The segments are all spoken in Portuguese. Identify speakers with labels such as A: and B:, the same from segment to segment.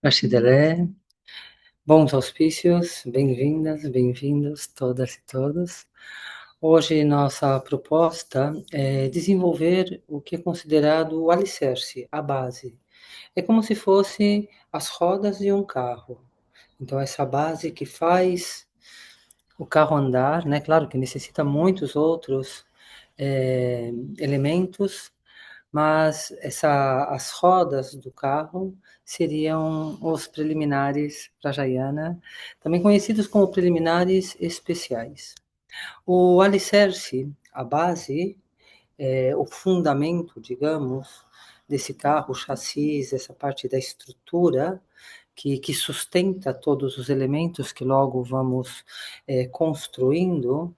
A: Archidelé, bons auspícios, bem-vindas, bem-vindos, todas e todos. Hoje nossa proposta é desenvolver o que é considerado o alicerce, a base. É como se fosse as rodas de um carro. Então, essa base que faz o carro andar, né? Claro que necessita muitos outros elementos, mas as rodas do carro seriam os preliminares para Jayana, também conhecidos como preliminares especiais. O alicerce, a base, o fundamento, digamos, desse carro, o chassi, essa parte da estrutura que sustenta todos os elementos que logo vamos construindo,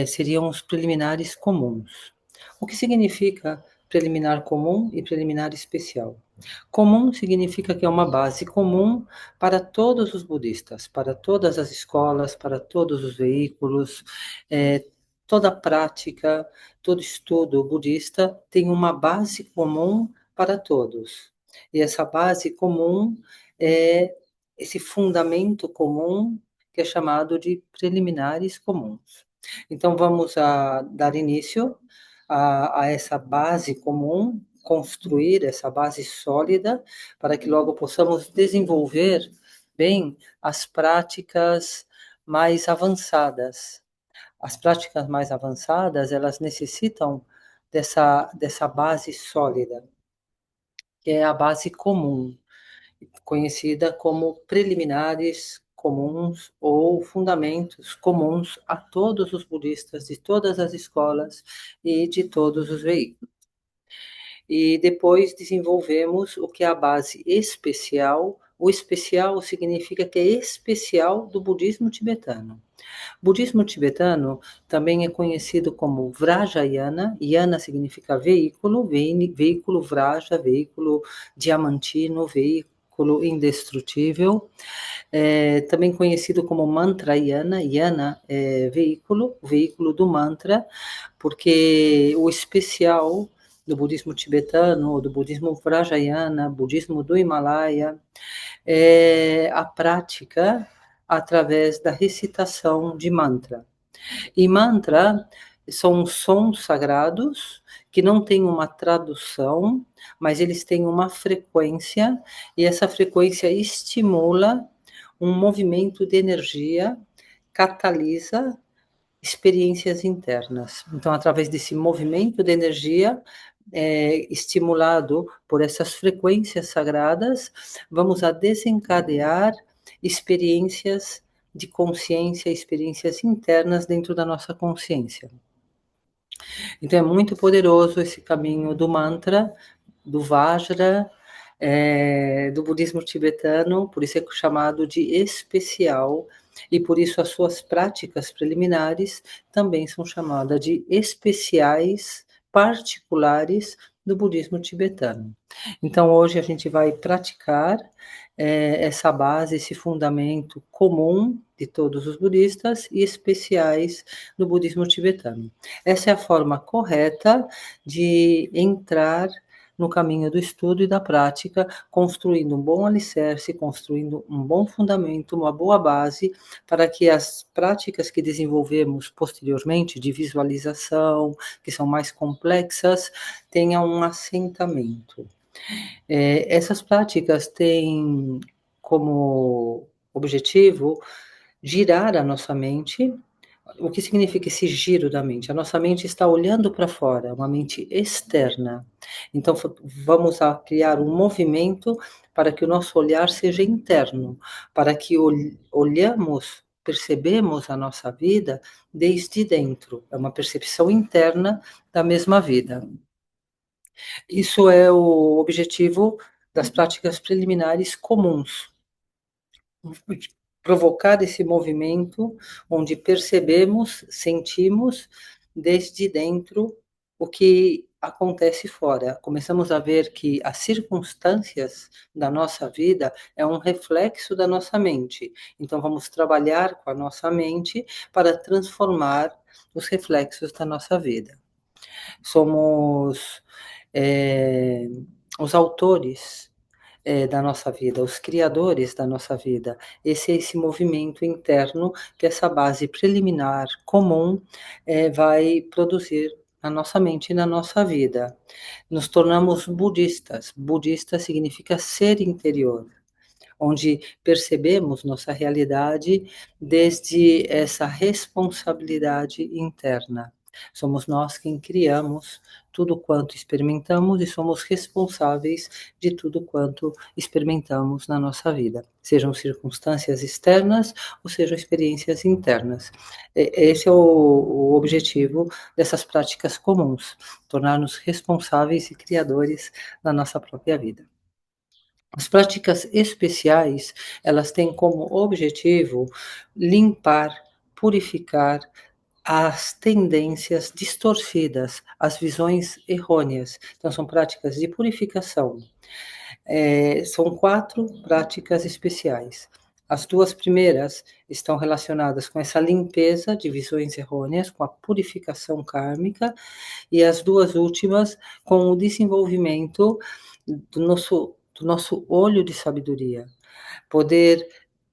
A: seriam os preliminares comuns. O que significa preliminar comum e preliminar especial? Comum significa que é uma base comum para todos os budistas, para todas as escolas, para todos os veículos, toda prática, todo estudo budista tem uma base comum para todos. E essa base comum é esse fundamento comum que é chamado de preliminares comuns. Então, vamos dar início a essa base comum, construir essa base sólida, para que logo possamos desenvolver bem as práticas mais avançadas. As práticas mais avançadas, elas necessitam dessa base sólida, que é a base comum, conhecida como preliminares comuns ou fundamentos comuns a todos os budistas de todas as escolas e de todos os veículos. E depois desenvolvemos o que é a base especial. O especial significa que é especial do budismo tibetano. Budismo tibetano também é conhecido como Vrajayana. Yana significa veículo, veículo Vraja, veículo diamantino, veículo indestrutível. Também conhecido como Mantrayana. Yana é veículo, o veículo do mantra, porque o especial do budismo tibetano, do budismo Vrajayana, budismo do Himalaia, é a prática através da recitação de mantra. E mantra são sons sagrados que não têm uma tradução, mas eles têm uma frequência, e essa frequência estimula um movimento de energia, catalisa experiências internas. Então, através desse movimento de energia, estimulado por essas frequências sagradas, vamos a desencadear experiências de consciência, experiências internas dentro da nossa consciência. Então, é muito poderoso esse caminho do mantra, do Vajra, do budismo tibetano, por isso é chamado de especial, e por isso as suas práticas preliminares também são chamadas de especiais, particulares do budismo tibetano. Então, hoje a gente vai praticar essa base, esse fundamento comum de todos os budistas e especiais do budismo tibetano. Essa é a forma correta de entrar no caminho do estudo e da prática, construindo um bom alicerce, construindo um bom fundamento, uma boa base, para que as práticas que desenvolvemos posteriormente, de visualização, que são mais complexas, tenham um assentamento. Essas práticas têm como objetivo girar a nossa mente. O que significa esse giro da mente? A nossa mente está olhando para fora, uma mente externa. Então, vamos a criar um movimento para que o nosso olhar seja interno, para que olhamos, percebemos a nossa vida desde dentro. É uma percepção interna da mesma vida. Isso é o objetivo das práticas preliminares comuns. Provocar esse movimento onde percebemos, sentimos desde dentro o que acontece fora. Começamos a ver que as circunstâncias da nossa vida é um reflexo da nossa mente. Então vamos trabalhar com a nossa mente para transformar os reflexos da nossa vida. Somos os autores da nossa vida, os criadores da nossa vida. Esse é esse movimento interno que essa base preliminar comum, vai produzir na nossa mente e na nossa vida. Nos tornamos budistas. Budista significa ser interior, onde percebemos nossa realidade desde essa responsabilidade interna. Somos nós quem criamos tudo quanto experimentamos e somos responsáveis de tudo quanto experimentamos na nossa vida, sejam circunstâncias externas ou sejam experiências internas. Esse é o objetivo dessas práticas comuns, tornar-nos responsáveis e criadores da nossa própria vida. As práticas especiais, elas têm como objetivo limpar, purificar as tendências distorcidas, as visões errôneas. Então, são práticas de purificação. São 4 práticas especiais. As 2 primeiras estão relacionadas com essa limpeza de visões errôneas, com a purificação kármica, e as 2 últimas com o desenvolvimento do nosso olho de sabedoria, poder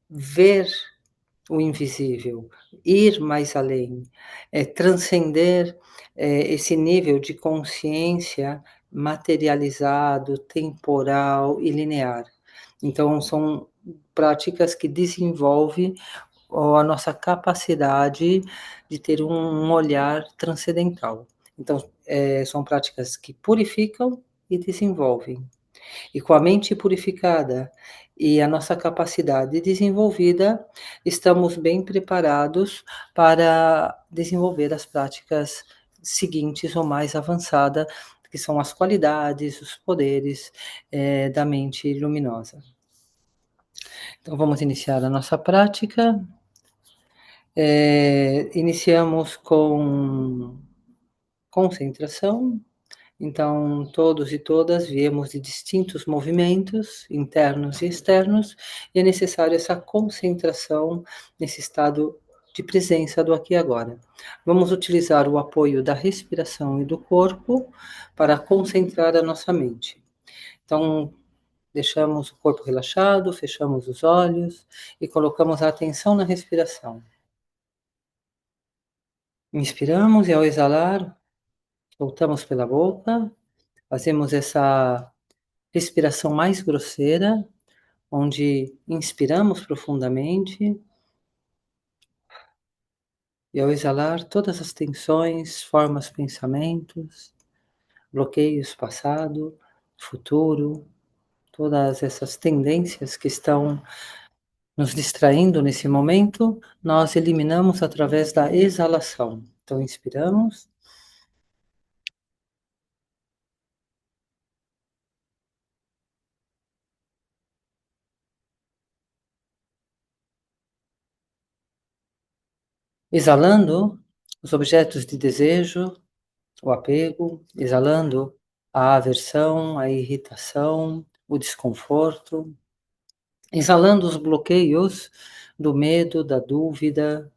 A: ver o invisível, ir mais além, transcender, esse nível de consciência materializado, temporal e linear. Então são práticas que desenvolvem a nossa capacidade de ter um olhar transcendental. Então, são práticas que purificam e desenvolvem. E com a mente purificada e a nossa capacidade desenvolvida, estamos bem preparados para desenvolver as práticas seguintes ou mais avançada, que são as qualidades, os poderes, da mente luminosa. Então vamos iniciar a nossa prática. Iniciamos com concentração. Então, todos e todas viemos de distintos movimentos, internos e externos, e é necessário essa concentração nesse estado de presença do aqui e agora. Vamos utilizar o apoio da respiração e do corpo para concentrar a nossa mente. Então, deixamos o corpo relaxado, fechamos os olhos e colocamos a atenção na respiração. Inspiramos e ao exalar, soltamos pela boca, fazemos essa respiração mais grosseira, onde inspiramos profundamente e ao exalar todas as tensões, formas, pensamentos, bloqueios passado, futuro, todas essas tendências que estão nos distraindo nesse momento, nós eliminamos através da exalação. Então inspiramos. Exalando os objetos de desejo, o apego, exalando a aversão, a irritação, o desconforto, exalando os bloqueios do medo, da dúvida,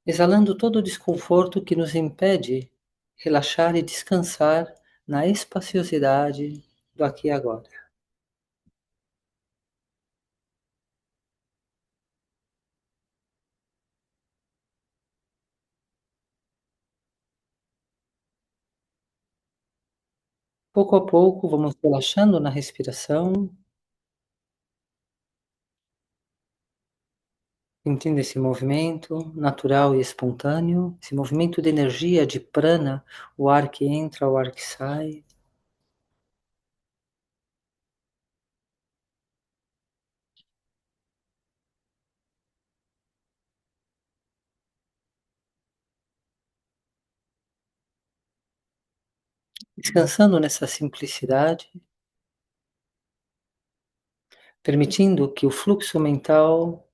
A: exalando todo o desconforto que nos impede relaxar e descansar na espaciosidade do aqui e agora. Pouco a pouco, vamos relaxando na respiração, sentindo esse movimento natural e espontâneo, esse movimento de energia, de prana, o ar que entra, o ar que sai. Descansando nessa simplicidade, permitindo que o fluxo mental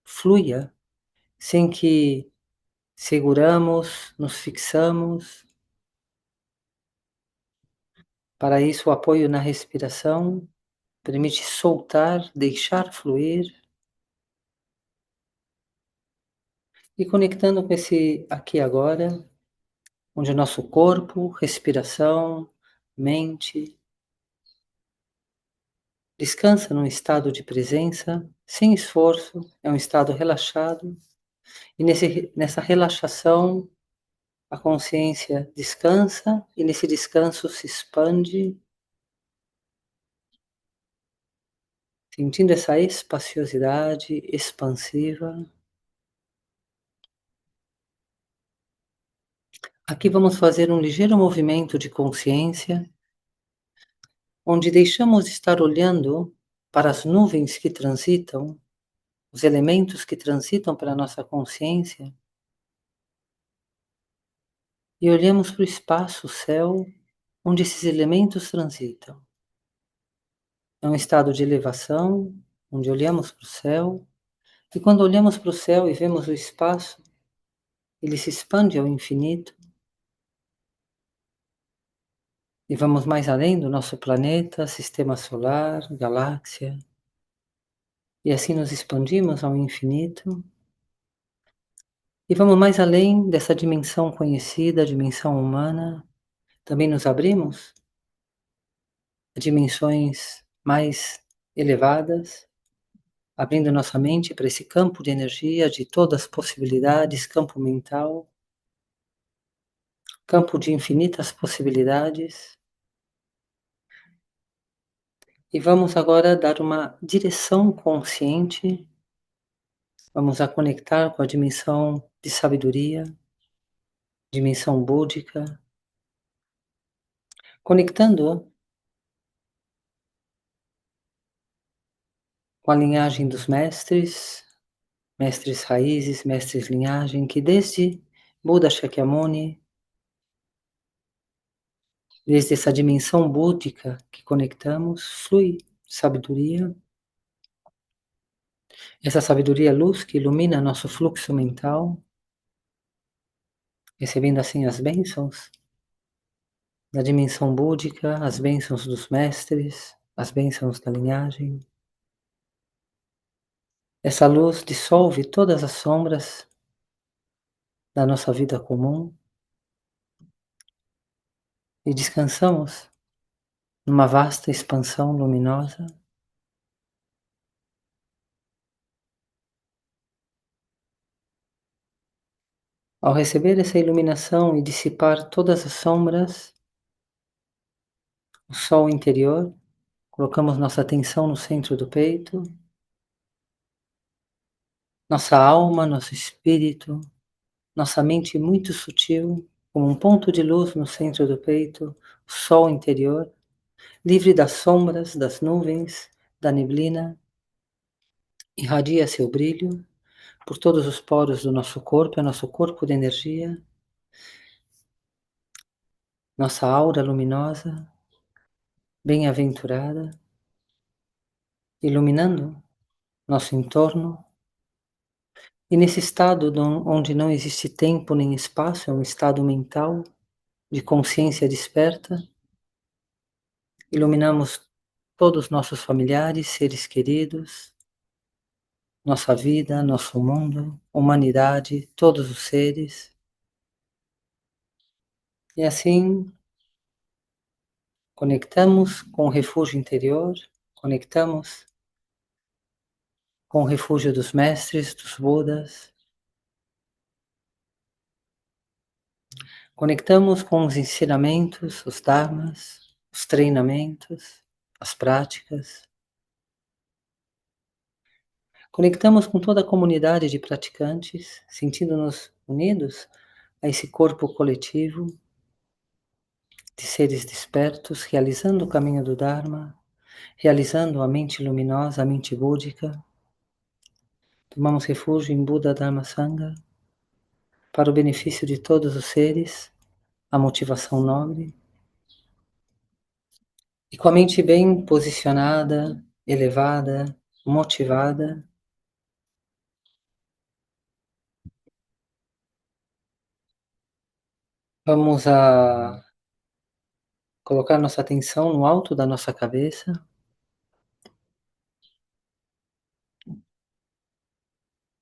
A: flua, sem que seguramos, nos fixamos. Para isso, o apoio na respiração permite soltar, deixar fluir e conectando com esse aqui e agora, onde o nosso corpo, respiração, mente Descansa num estado de presença, sem esforço, é um estado relaxado, e nessa relaxação a consciência descansa e nesse descanso se expande, sentindo essa espaciosidade expansiva. Aqui vamos fazer um ligeiro movimento de consciência, onde deixamos de estar olhando para as nuvens que transitam, os elementos que transitam pela nossa consciência, e olhamos para o espaço, o céu, onde esses elementos transitam. É um estado de elevação, onde olhamos para o céu, e quando olhamos para o céu e vemos o espaço, ele se expande ao infinito, e vamos mais além do nosso planeta, sistema solar, galáxia, e assim nos expandimos ao infinito, e vamos mais além dessa dimensão conhecida, a dimensão humana, também nos abrimos a dimensões mais elevadas, abrindo nossa mente para esse campo de energia de todas as possibilidades, campo mental, campo de infinitas possibilidades. E vamos agora dar uma direção consciente, vamos a conectar com a dimensão de sabedoria, dimensão búdica, conectando com a linhagem dos mestres, mestres raízes, mestres linhagem, que desde Buda Shakyamuni, desde essa dimensão búdica que conectamos, flui sabedoria. Essa sabedoria é luz que ilumina nosso fluxo mental, recebendo assim as bênçãos da dimensão búdica, as bênçãos dos mestres, as bênçãos da linhagem. Essa luz dissolve todas as sombras da nossa vida comum e descansamos numa vasta expansão luminosa. Ao receber essa iluminação e dissipar todas as sombras, o sol interior, colocamos nossa atenção no centro do peito, nossa alma, nosso espírito, nossa mente muito sutil, como um ponto de luz no centro do peito, o sol interior, livre das sombras, das nuvens, da neblina, irradia seu brilho por todos os poros do nosso corpo, é nosso corpo de energia, nossa aura luminosa, bem-aventurada, iluminando nosso entorno. E nesse estado onde não existe tempo nem espaço, é um estado mental de consciência desperta, iluminamos todos os nossos familiares, seres queridos, nossa vida, nosso mundo, humanidade, todos os seres. E assim conectamos com o refúgio interior, conectamos com o refúgio dos mestres, dos Budas, conectamos com os ensinamentos, os dharmas, os treinamentos, as práticas. Conectamos com toda a comunidade de praticantes, sentindo-nos unidos a esse corpo coletivo de seres despertos, realizando o caminho do Dharma, realizando a mente luminosa, a mente búdica. Tomamos refúgio em Buda, Dharma, Sangha, para o benefício de todos os seres, a motivação nobre. E com a mente bem posicionada, elevada, motivada, vamos a colocar nossa atenção no alto da nossa cabeça.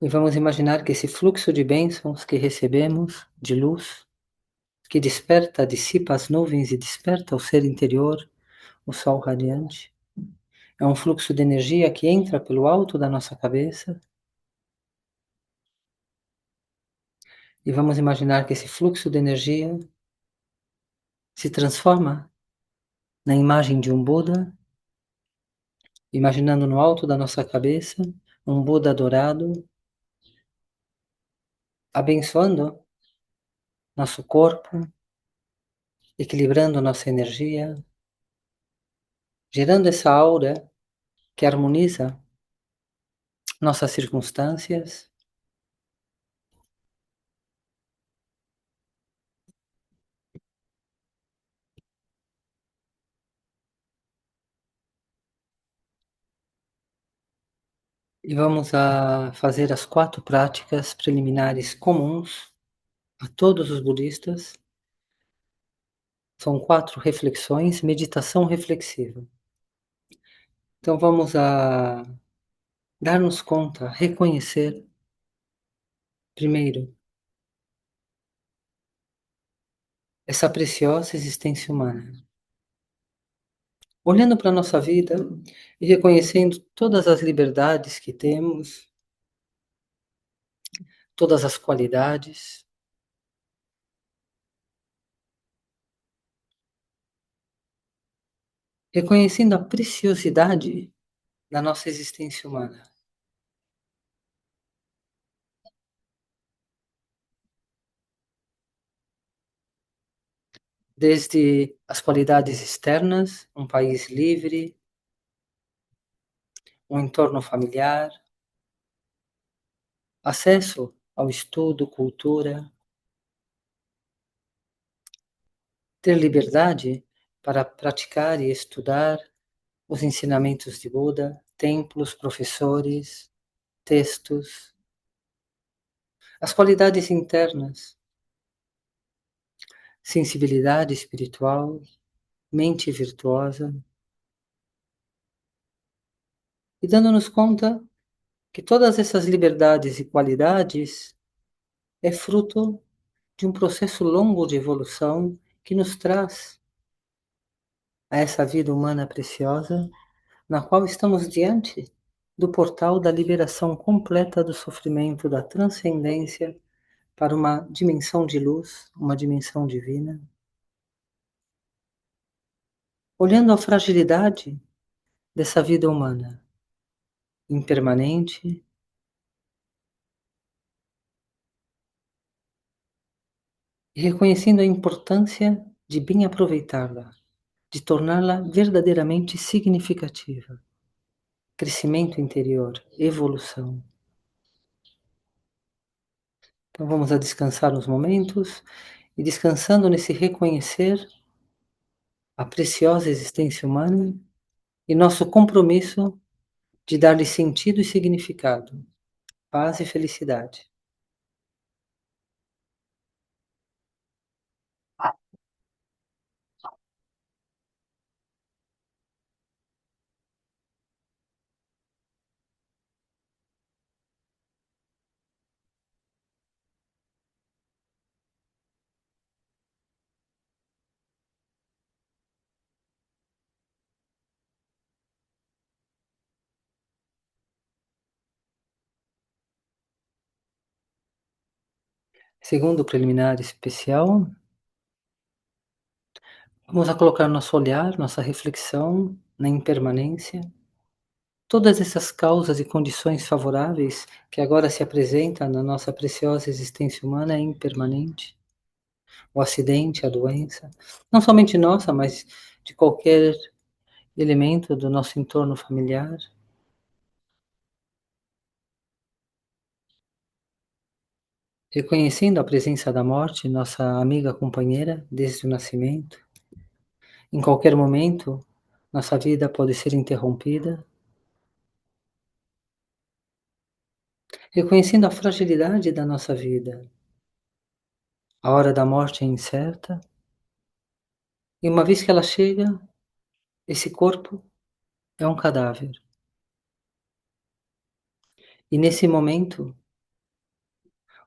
A: E vamos imaginar que esse fluxo de bênçãos que recebemos, de luz, que desperta, dissipa as nuvens e desperta o ser interior, o sol radiante, É um fluxo de energia que entra pelo alto da nossa cabeça e vamos imaginar que esse fluxo de energia se transforma na imagem de um Buda, imaginando no alto da nossa cabeça um Buda dourado, abençoando nosso corpo, equilibrando nossa energia, gerando essa aura que harmoniza nossas circunstâncias. E vamos a fazer as 4 práticas preliminares comuns a todos os budistas. São 4 reflexões, meditação reflexiva. Então vamos a dar-nos conta, reconhecer, primeiro, essa preciosa existência humana. Olhando para a nossa vida e reconhecendo todas as liberdades que temos, todas as qualidades, reconhecendo a preciosidade da nossa existência humana. Desde as qualidades externas, um país livre, um entorno familiar, acesso ao estudo, cultura, ter liberdade para praticar e estudar os ensinamentos de Buda, templos, professores, textos, as qualidades internas, sensibilidade espiritual, mente virtuosa, e dando-nos conta que todas essas liberdades e qualidades é fruto de um processo longo de evolução que nos traz a essa vida humana preciosa, na qual estamos diante do portal da liberação completa do sofrimento, da transcendência para uma dimensão de luz, uma dimensão divina. Olhando a fragilidade dessa vida humana, impermanente, e reconhecendo a importância de bem aproveitá-la, de torná-la verdadeiramente significativa. Crescimento interior, evolução. Então vamos a descansar uns momentos e descansando nesse reconhecer a preciosa existência humana e nosso compromisso de dar-lhe sentido e significado, paz e felicidade. Segundo preliminar especial, vamos a colocar nosso olhar, nossa reflexão na impermanência. Todas essas causas e condições favoráveis que agora se apresentam na nossa preciosa existência humana é impermanente. O acidente, a doença, não somente nossa, mas de qualquer elemento do nosso entorno familiar. Reconhecendo a presença da morte, nossa amiga companheira desde o nascimento. Em qualquer momento, nossa vida pode ser interrompida. Reconhecendo a fragilidade da nossa vida. A hora da morte é incerta, e uma vez que ela chega, esse corpo é um cadáver. E nesse momento,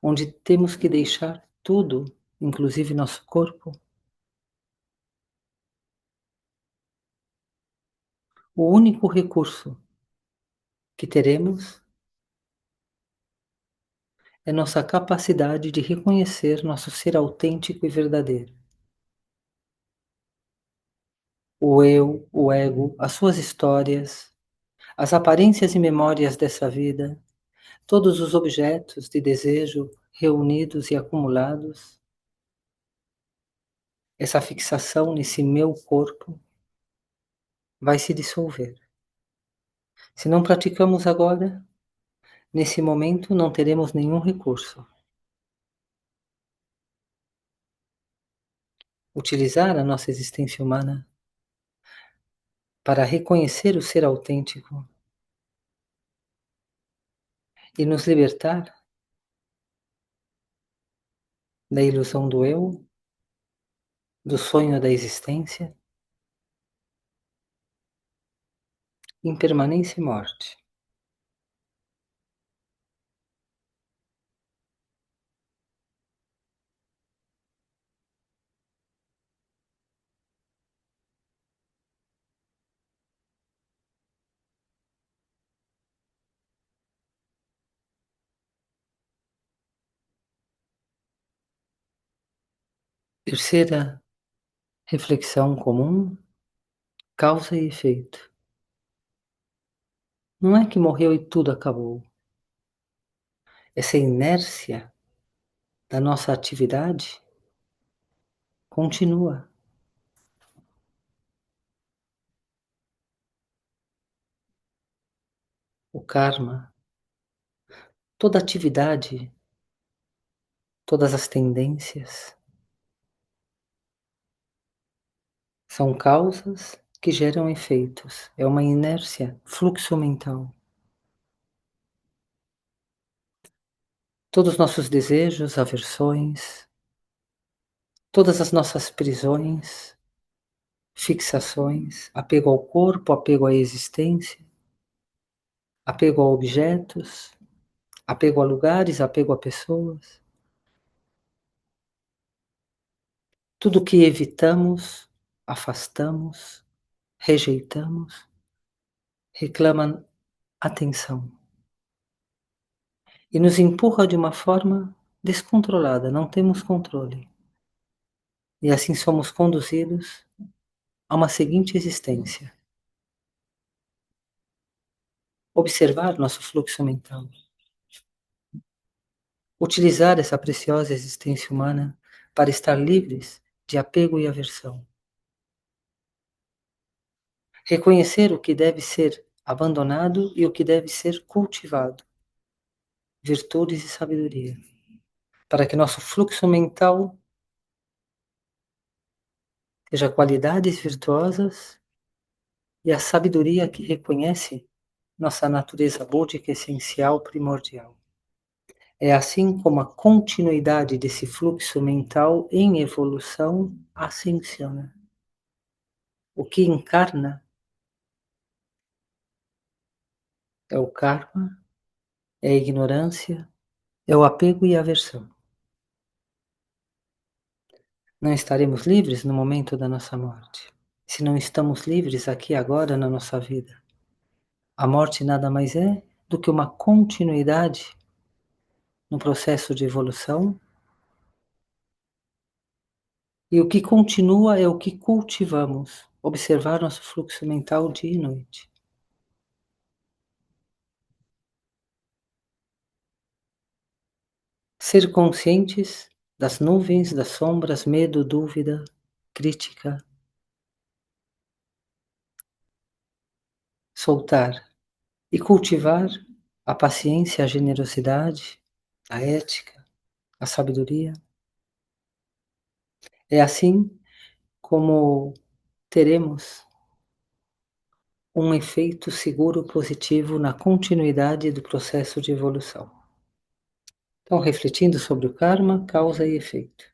A: onde temos que deixar tudo, inclusive nosso corpo, O único recurso que teremos é nossa capacidade de reconhecer nosso ser autêntico e verdadeiro. O eu, o ego, as suas histórias, as aparências e memórias dessa vida, todos os objetos de desejo reunidos e acumulados, essa fixação nesse meu corpo vai se dissolver. Se não praticamos agora, nesse momento não teremos nenhum recurso. Utilizar a nossa existência humana para reconhecer o ser autêntico e nos libertar da ilusão do eu, do sonho da existência, impermanência e morte. Terceira reflexão comum: causa e efeito. Não é que morreu e tudo acabou. Essa inércia da nossa atividade continua. O karma, toda atividade, todas as tendências são causas que geram efeitos. É uma inércia, fluxo mental. Todos os nossos desejos, aversões, todas as nossas prisões, fixações, apego ao corpo, apego à existência, apego a objetos, apego a lugares, apego a pessoas. Tudo que evitamos, afastamos, rejeitamos, reclama atenção e nos empurra de uma forma descontrolada, não temos controle. E assim somos conduzidos a uma seguinte existência: observar nosso fluxo mental, utilizar essa preciosa existência humana para estar livres de apego e aversão, reconhecer o que deve ser abandonado e o que deve ser cultivado, virtudes e sabedoria, para que nosso fluxo mental seja qualidades virtuosas e a sabedoria que reconhece nossa natureza búdica essencial primordial. É assim como a continuidade desse fluxo mental em evolução ascensiona. O que encarna é o karma, é a ignorância, é o apego e a aversão. Não estaremos livres no momento da nossa morte, se não estamos livres aqui agora na nossa vida. A morte nada mais é do que uma continuidade no processo de evolução, e o que continua é o que cultivamos, observar nosso fluxo mental dia e noite. Ser conscientes das nuvens, das sombras, medo, dúvida, crítica, soltar e cultivar a paciência, a generosidade, a ética, a sabedoria. É assim como teremos um efeito seguro positivo na continuidade do processo de evolução. Então, refletindo sobre o karma, causa e efeito.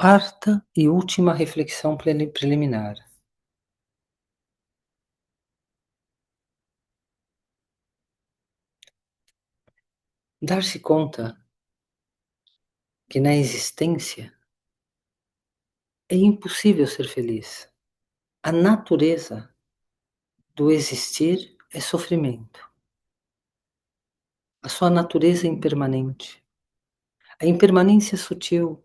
A: Quarta e última reflexão preliminar. Dar-se conta que na existência é impossível ser feliz. A natureza do existir é sofrimento. A sua natureza é impermanente. A impermanência é sutil.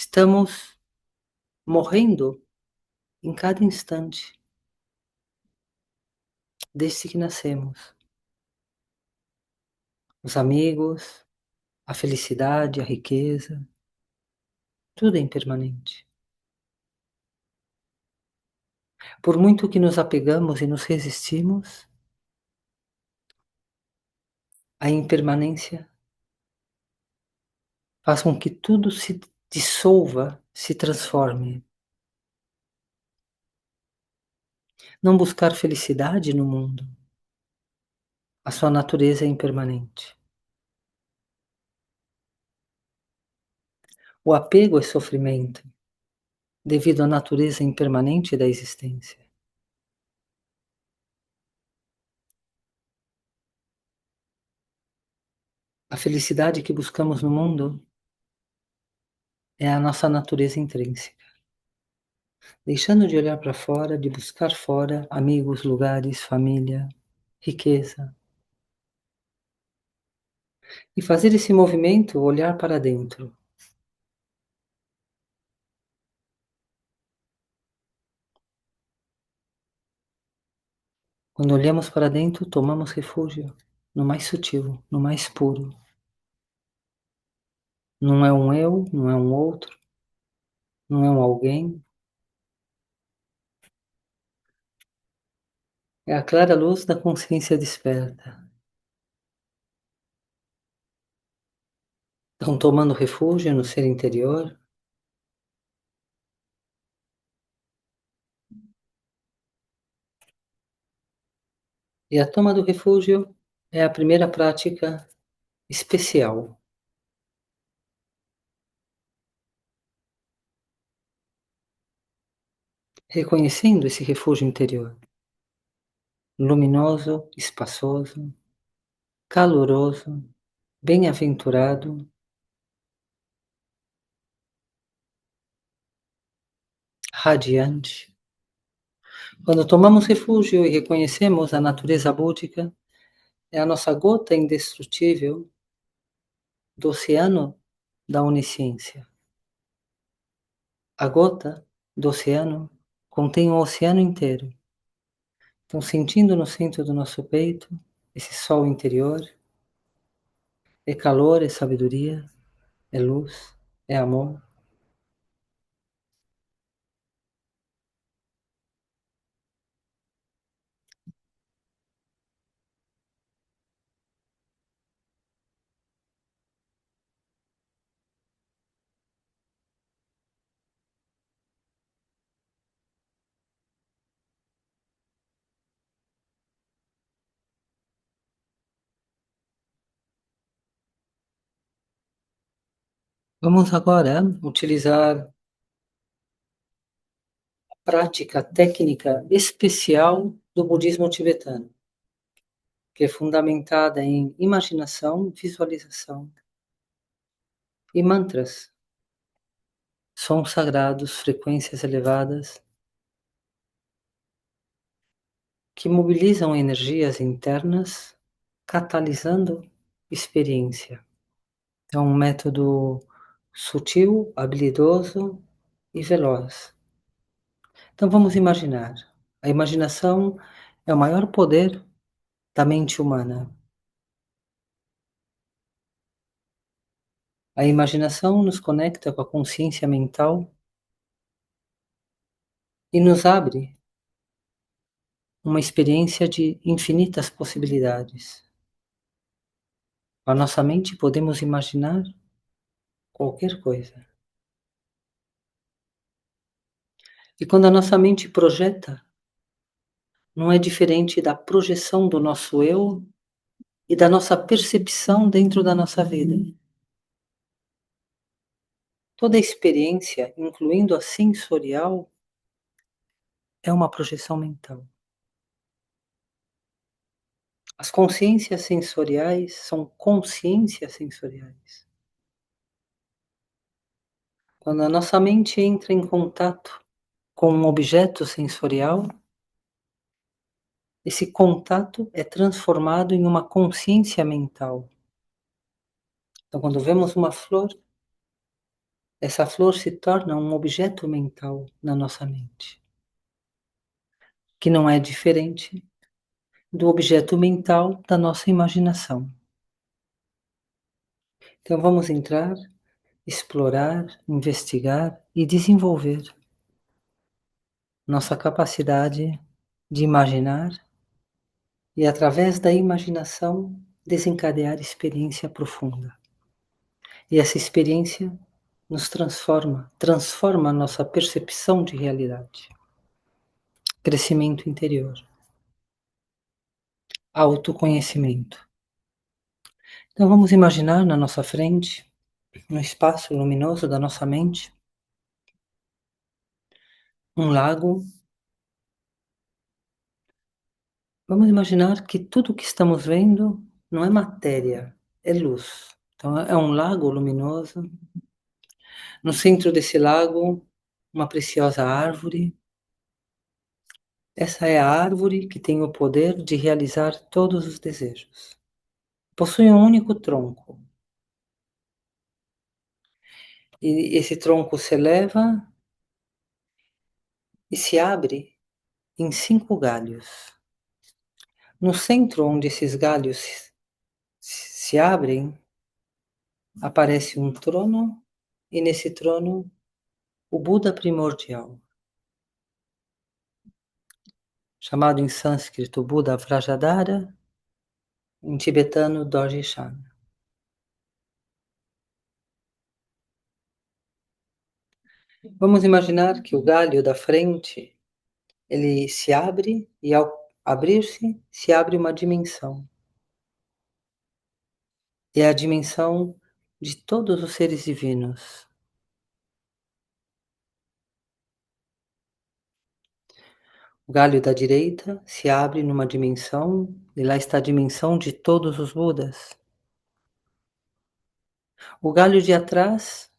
A: Estamos morrendo em cada instante, desde que nascemos. Os amigos, a felicidade, a riqueza, tudo é impermanente. Por muito que nos apegamos e nos resistimos, a impermanência faz com que tudo se dissolva, se transforme. Não buscar felicidade no mundo. A sua natureza é impermanente. O apego é sofrimento, devido à natureza impermanente da existência. A felicidade que buscamos no mundo é a nossa natureza intrínseca. Deixando de olhar para fora, de buscar fora amigos, lugares, família, riqueza. E fazer esse movimento, olhar para dentro. Quando olhamos para dentro, tomamos refúgio no mais sutil, no mais puro. Não é um eu, não é um outro, não é um alguém. É a clara luz da consciência desperta. Estão tomando refúgio no ser interior. E a toma do refúgio é a primeira prática especial. Reconhecendo esse refúgio interior, luminoso, espaçoso, caloroso, bem-aventurado, radiante. Quando tomamos refúgio e reconhecemos a natureza búdica, é a nossa gota indestrutível do oceano da onisciência. A gota do oceano contém o oceano inteiro. Então, sentindo no centro do nosso peito esse sol interior, é calor, é sabedoria, é luz, é amor. Vamos agora utilizar a prática técnica especial do budismo tibetano, que é fundamentada em imaginação, visualização e mantras, sons sagrados, frequências elevadas, que mobilizam energias internas, catalisando experiência. É um método sutil, habilidoso e veloz. Então vamos imaginar. A imaginação é o maior poder da mente humana. A imaginação nos conecta com a consciência mental e nos abre uma experiência de infinitas possibilidades. Com a nossa mente podemos imaginar qualquer coisa. E quando a nossa mente projeta, não é diferente da projeção do nosso eu e da nossa percepção dentro da nossa vida. Toda experiência, incluindo a sensorial, é uma projeção mental. As consciências sensoriais são consciências sensoriais. Quando a nossa mente entra em contato com um objeto sensorial, esse contato é transformado em uma consciência mental. Então, quando vemos uma flor, essa flor se torna um objeto mental na nossa mente, que não é diferente do objeto mental da nossa imaginação. Então, vamos entrar, explorar, investigar e desenvolver nossa capacidade de imaginar e, através da imaginação, desencadear experiência profunda. E essa experiência nos transforma a nossa percepção de realidade. Crescimento interior, autoconhecimento. Então vamos imaginar na nossa frente, no espaço luminoso da nossa mente, um lago. Vamos imaginar que tudo que estamos vendo não é matéria, é luz. Então é um lago luminoso. No centro desse lago, uma preciosa árvore. Essa é a árvore que tem o poder de realizar todos os desejos. Possui um único tronco. E esse tronco se eleva e se abre em 5 galhos. No centro onde esses galhos se abrem, aparece um trono, e nesse trono o Buda primordial, chamado em sânscrito Buda Vrajadhara, em tibetano Dorje Shana. Vamos imaginar que o galho da frente, ele se abre e ao abrir-se, se abre uma dimensão. E é a dimensão de todos os seres divinos. O galho da direita se abre numa dimensão, e lá está a dimensão de todos os Budas. O galho de atrás,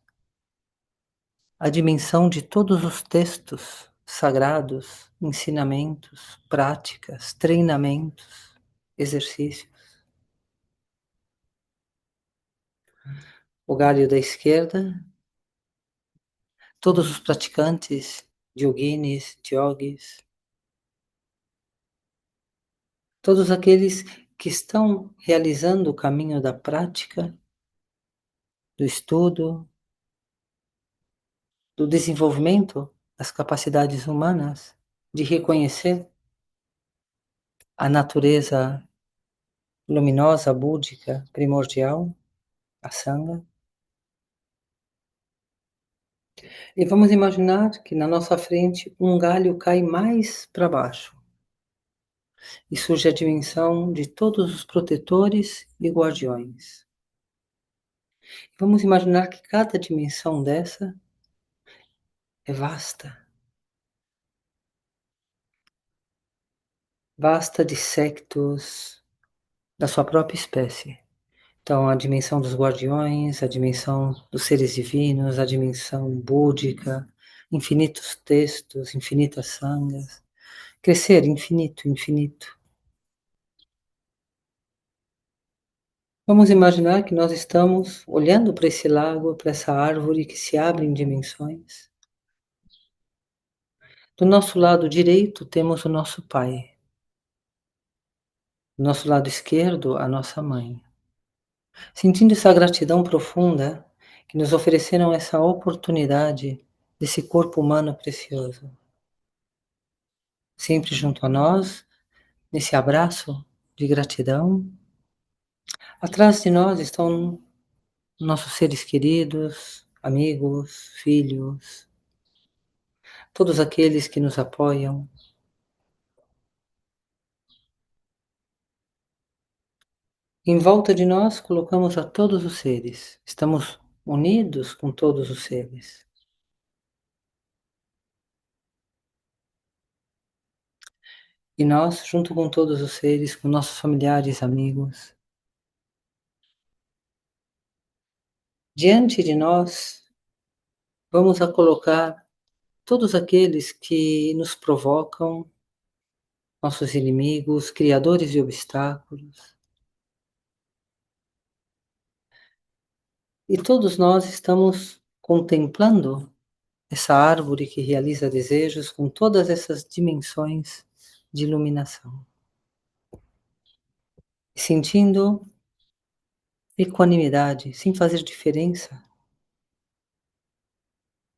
A: a dimensão de todos os textos sagrados, ensinamentos, práticas, treinamentos, exercícios. O galho da esquerda, todos os praticantes, yoginis, yogis, todos aqueles que estão realizando o caminho da prática, do estudo, do desenvolvimento das capacidades humanas de reconhecer a natureza luminosa, búdica, primordial, a Sangha. E vamos imaginar que na nossa frente um galho cai mais para baixo e surge a dimensão de todos os protetores e guardiões. Vamos imaginar que cada dimensão dessa é vasta, vasta de sectos da sua própria espécie. Então, a dimensão dos guardiões, a dimensão dos seres divinos, a dimensão búdica, infinitos textos, infinitas sangas. Crescer infinito, infinito. Vamos imaginar que nós estamos olhando para esse lago, para essa árvore que se abre em dimensões. Do nosso lado direito temos o nosso pai. Do nosso lado esquerdo, a nossa mãe. Sentindo essa gratidão profunda que nos ofereceram essa oportunidade desse corpo humano precioso. Sempre junto a nós, nesse abraço de gratidão. Atrás de nós estão nossos seres queridos, amigos, filhos, todos aqueles que nos apoiam. Em volta de nós colocamos a todos os seres. Estamos unidos com todos os seres. E nós, junto com todos os seres, com nossos familiares, amigos, diante de nós, vamos a colocar todos aqueles que nos provocam, nossos inimigos, criadores de obstáculos. E todos nós estamos contemplando essa árvore que realiza desejos com todas essas dimensões de iluminação. E sentindo equanimidade, sem fazer diferença,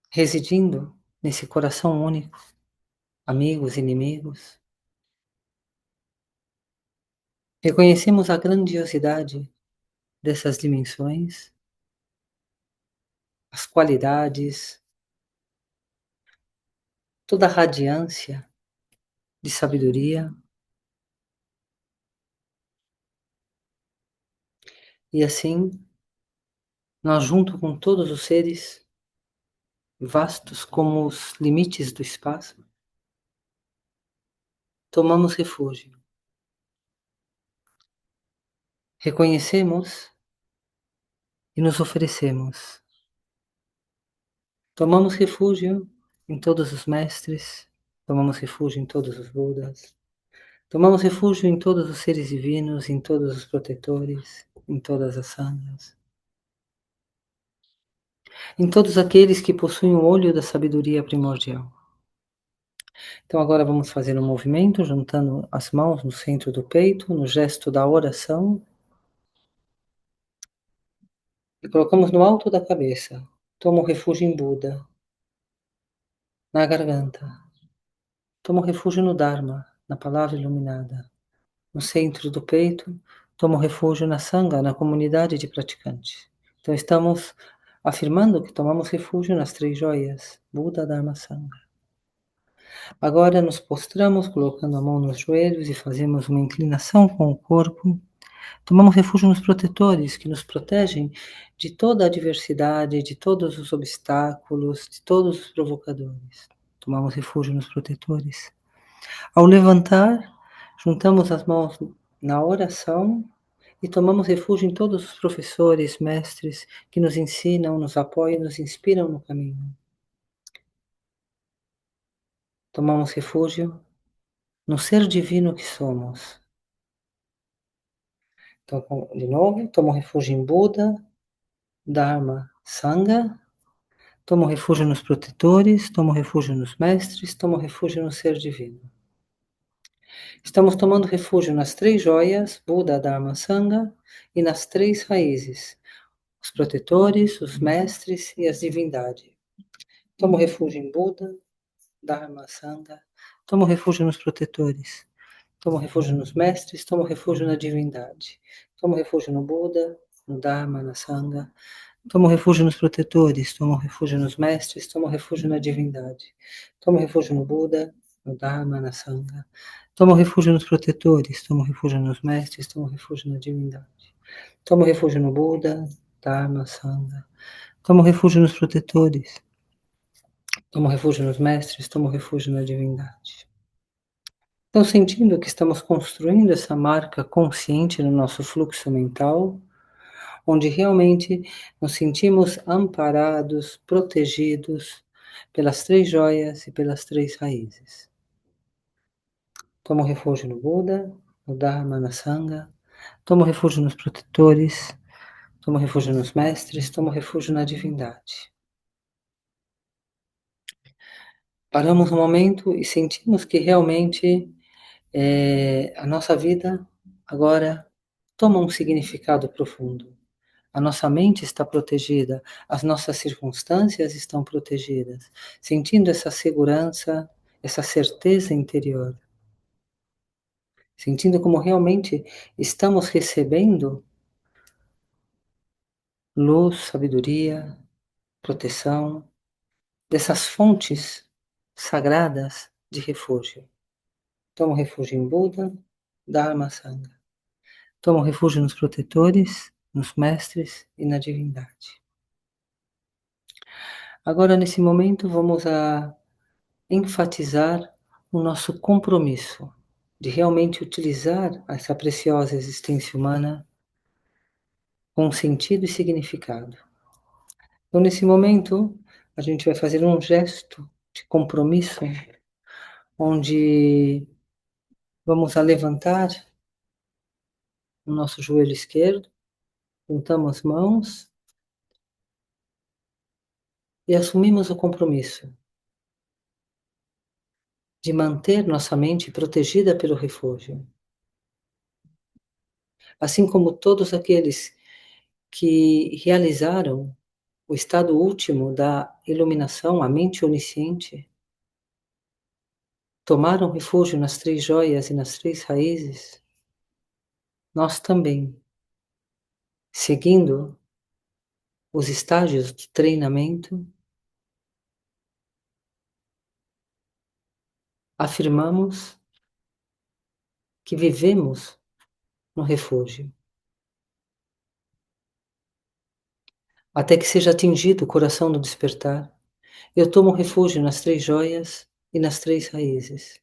A: residindo nesse coração único, amigos, inimigos. Reconhecemos a grandiosidade dessas dimensões, as qualidades, toda a radiância de sabedoria. E assim, nós, junto com todos os seres, vastos como os limites do espaço, tomamos refúgio. Reconhecemos e nos oferecemos. Tomamos refúgio em todos os mestres, tomamos refúgio em todos os Budas, tomamos refúgio em todos os seres divinos, em todos os protetores, em todas as sanghas, em todos aqueles que possuem o olho da sabedoria primordial. Então agora vamos fazer um movimento, juntando as mãos no centro do peito, no gesto da oração, e colocamos no alto da cabeça. Tomo refúgio em Buda, na garganta. Tomo refúgio no Dharma, na palavra iluminada. No centro do peito, tomo refúgio na Sangha, na comunidade de praticantes. Então estamos afirmando que tomamos refúgio nas três joias, Buda, Dharma, Sangha. Agora nos prostramos, colocando a mão nos joelhos e fazemos uma inclinação com o corpo. Tomamos refúgio nos protetores, que nos protegem de toda a adversidade, de todos os obstáculos, de todos os provocadores. Tomamos refúgio nos protetores. Ao levantar, juntamos as mãos na oração e tomamos refúgio em todos os professores, mestres que nos ensinam, nos apoiam, nos inspiram no caminho. Tomamos refúgio no ser divino que somos. Então, de novo, tomo refúgio em Buda, Dharma, Sangha. Tomo refúgio nos protetores, tomo refúgio nos mestres, tomo refúgio no ser divino. Estamos tomando refúgio nas três joias, Buda, Dharma, Sangha, e nas três raízes, os protetores, os mestres e as divindades. Tomo refúgio em Buda, Dharma, Sangha. Tomo refúgio nos protetores. Tomo refúgio nos mestres, tomo refúgio na divindade. Tomo refúgio no Buda, no Dharma, na Sangha. Tomo refúgio nos protetores, tomo refúgio nos mestres, tomo refúgio na divindade. Tomo refúgio no Buda, no Dharma, na Sangha. Tomo refúgio nos protetores, tomo refúgio nos mestres, tomo refúgio na divindade. Tomo refúgio no Buda, Dharma, Sangha. Tomo refúgio nos protetores, tomo refúgio nos mestres, tomo refúgio na divindade. Então, sentindo que estamos construindo essa marca consciente no nosso fluxo mental, onde realmente nos sentimos amparados, protegidos pelas três joias e pelas três raízes. Tomo refúgio no Buda, no Dharma, na Sangha. Tomo refúgio nos protetores, tomo refúgio nos mestres, tomo refúgio na divindade. Paramos um momento e sentimos que realmente a nossa vida agora toma um significado profundo. A nossa mente está protegida, as nossas circunstâncias estão protegidas, sentindo essa segurança, essa certeza interior, sentindo como realmente estamos recebendo luz, sabedoria, proteção, dessas fontes sagradas de refúgio. Tomo refúgio em Buda, Dharma, Sangha. Tomo refúgio nos protetores, nos mestres e na divindade. Agora, nesse momento, vamos a enfatizar o nosso compromisso de realmente utilizar essa preciosa existência humana com sentido e significado. Então, nesse momento, a gente vai fazer um gesto de compromisso, onde vamos a levantar o nosso joelho esquerdo, juntamos as mãos e assumimos o compromisso de manter nossa mente protegida pelo refúgio. Assim como todos aqueles que realizaram o estado último da iluminação, a mente onisciente, tomaram refúgio nas três joias e nas três raízes, nós também, seguindo os estágios de treinamento, afirmamos que vivemos no refúgio, até que seja atingido o coração do despertar. Eu tomo refúgio nas três joias e nas três raízes.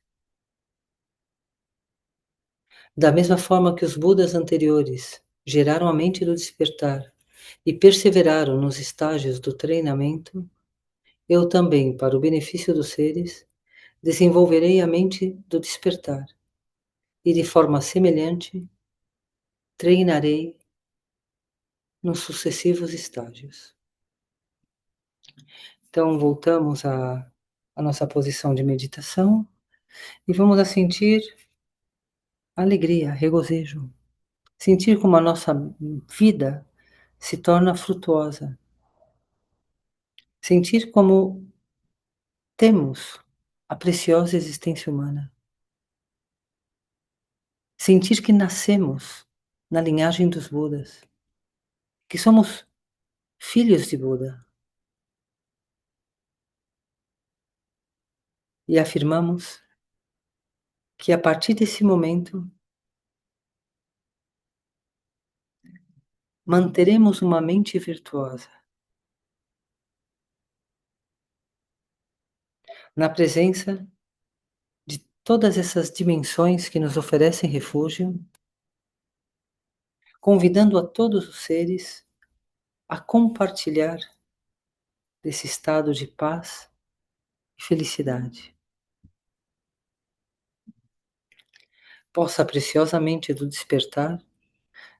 A: Da mesma forma que os Budas anteriores geraram a mente do despertar e perseveraram nos estágios do treinamento, eu também, para o benefício dos seres, desenvolverei a mente do despertar e, de forma semelhante, treinarei nos sucessivos estágios. Então, voltamos à nossa posição de meditação e vamos a sentir alegria, regozijo. Sentir como a nossa vida se torna frutuosa. Sentir como temos a preciosa existência humana. Sentir que nascemos na linhagem dos Budas, que somos filhos de Buda. E afirmamos que a partir desse momento manteremos uma mente virtuosa, na presença de todas essas dimensões que nos oferecem refúgio, convidando a todos os seres a compartilhar desse estado de paz e felicidade. Possa preciosamente do despertar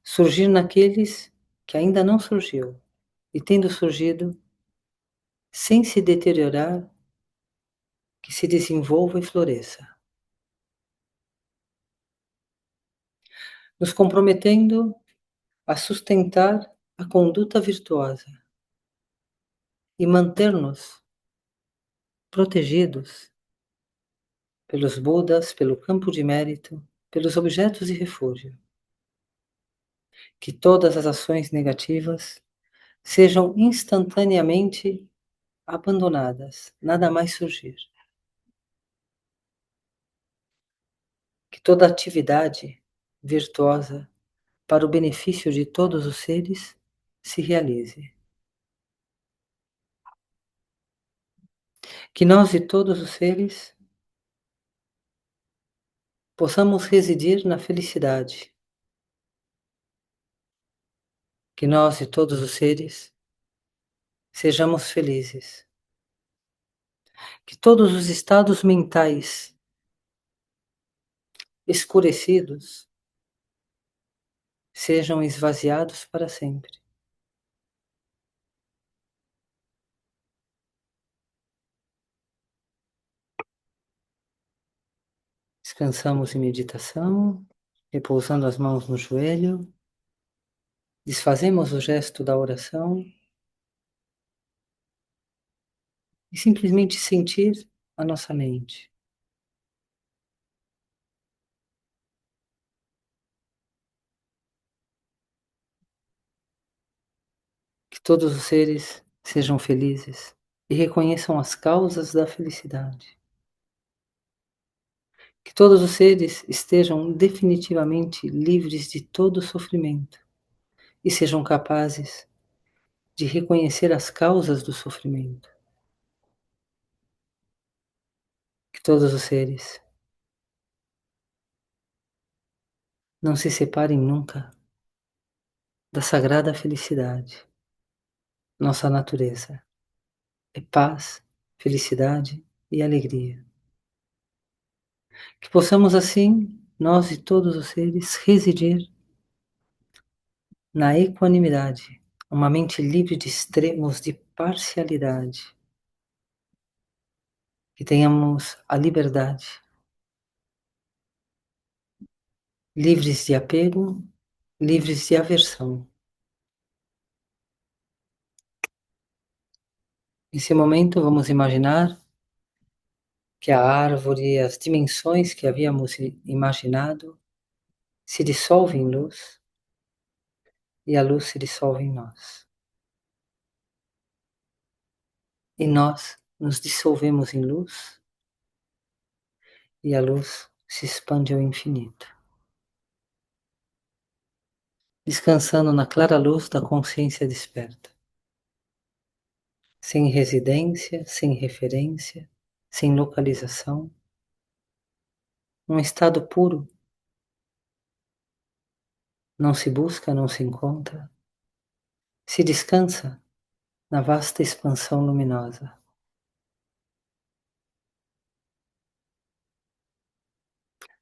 A: surgir naqueles que ainda não surgiu, e tendo surgido, sem se deteriorar, que se desenvolva e floresça. Nos comprometendo a sustentar a conduta virtuosa e manter-nos protegidos pelos Budas, pelo campo de mérito, pelos objetos de refúgio. Que todas as ações negativas sejam instantaneamente abandonadas, nada mais surgir. Que toda atividade virtuosa para o benefício de todos os seres se realize. Que nós e todos os seres possamos residir na felicidade. Que nós e todos os seres sejamos felizes. Que todos os estados mentais escurecidos sejam esvaziados para sempre. Descansamos em meditação, repousando as mãos no joelho, desfazemos o gesto da oração e simplesmente sentir a nossa mente. Que todos os seres sejam felizes e reconheçam as causas da felicidade. Que todos os seres estejam definitivamente livres de todo sofrimento e sejam capazes de reconhecer as causas do sofrimento. que todos os seres não se separem nunca da sagrada felicidade. Nossa natureza é paz, felicidade e alegria. Que possamos assim, nós e todos os seres, residir na equanimidade, uma mente livre de extremos de parcialidade, que tenhamos a liberdade, livres de apego, livres de aversão. Nesse momento, vamos imaginar que a árvore, as dimensões que havíamos imaginado, se dissolvem em luz e a luz se dissolve em nós. E nós nos dissolvemos em luz e a luz se expande ao infinito, descansando na clara luz da consciência desperta, sem residência, sem referência, sem localização, um estado puro, não se busca, não se encontra, se descansa na vasta expansão luminosa.